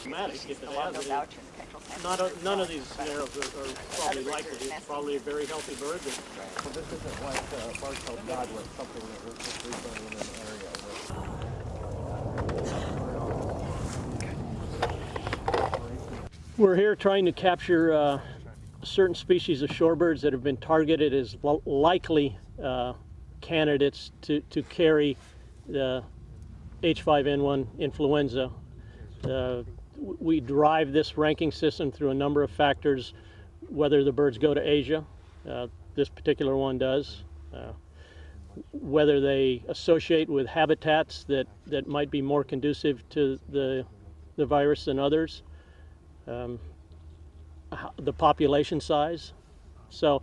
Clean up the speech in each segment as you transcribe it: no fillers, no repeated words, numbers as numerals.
If it has, none of these scenarios are probably likely. It's probably a very healthy bird. So this isn't like marsh God where it's something that we're just recently in an area We're here trying to capture certain species of shorebirds that have been targeted as likely candidates to carry the H5N1 influenza. We derive this ranking system through a number of factors, whether the birds go to Asia, this particular one does, whether they associate with habitats that might be more conducive to the virus than others, the population size. So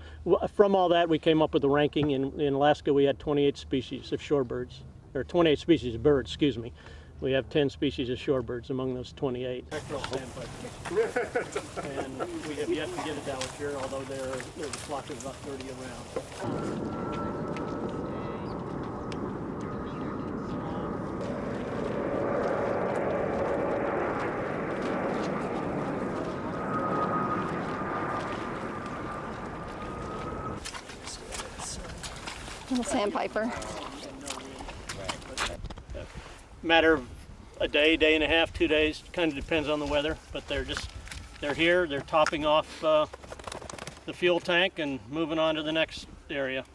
from all that, we came up with the ranking. In Alaska, we had 28 species of shorebirds, or 28 species of birds, excuse me. We have 10 species of shorebirds among those 28. And we have yet to get a dowager, although there's a flock of about 30 around. Little sandpiper. Matter of a day, day and a half, 2 days, kind of depends on the weather, but they're here, they're topping off the fuel tank and moving on to the next area.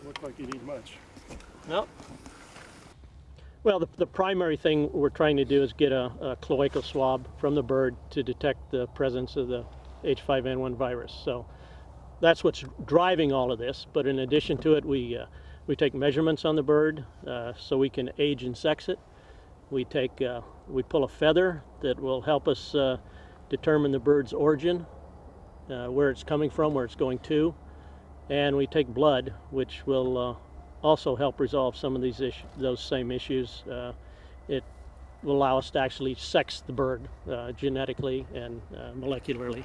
Look like you need much. No. Well, the primary thing we're trying to do is get a cloacal swab from the bird to detect the presence of the H5N1 virus. So that's what's driving all of this. But in addition to it, we take measurements on the bird so we can age and sex it. We pull a feather that will help us determine the bird's origin, where it's coming from, where it's going to. And we take blood, which will also help resolve some of those same issues. It will allow us to actually sex the bird genetically and molecularly.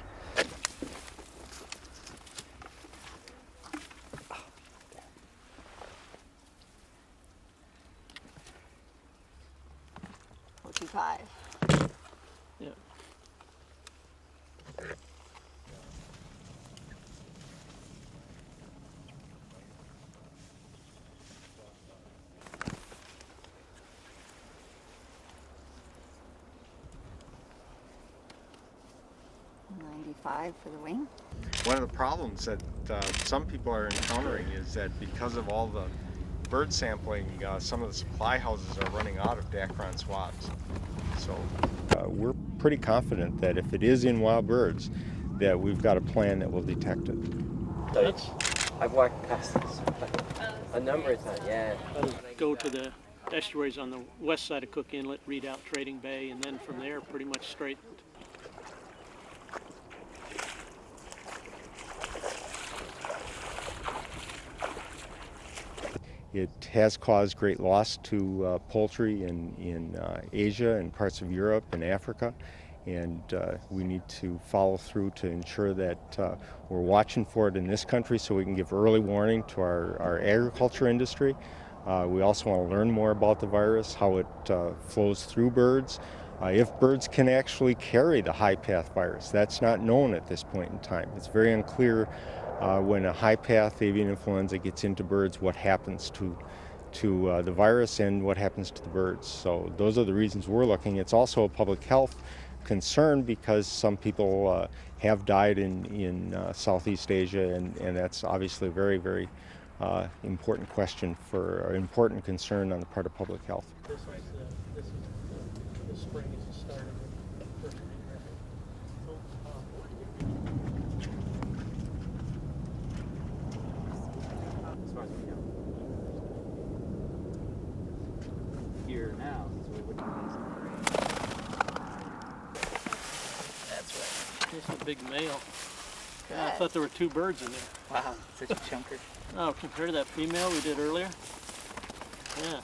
$45. Yeah. $95 for the wing. One of the problems that some people are encountering is that because of all the bird sampling, some of the supply houses are running out of Dacron swabs. So we're pretty confident that if it is in wild birds, that we've got a plan that will detect it. I've walked past this a number of times, yeah. Go to the estuaries on the west side of Cook Inlet, read out Trading Bay, and then from there pretty much straight. It has caused great loss to poultry in Asia and parts of Europe and Africa, and we need to follow through to ensure that we're watching for it in this country so we can give early warning to our agriculture industry. We also want to learn more about the virus, how it flows through birds, if birds can actually carry the high-path virus. That's not known at this point in time. It's very unclear when a high-path avian influenza gets into birds, what happens to the virus and what happens to the birds. So those are the reasons we're looking. It's also a public health concern because some people have died in Southeast Asia, and that's obviously a very, very important question or important concern on the part of public health. This is the spring is the start of the first Here now, so we wouldn't That's right. Just a big male. Yeah, I thought there were 2 birds in there. Wow, such a chunker. Oh, compared to that female we did earlier? Yeah.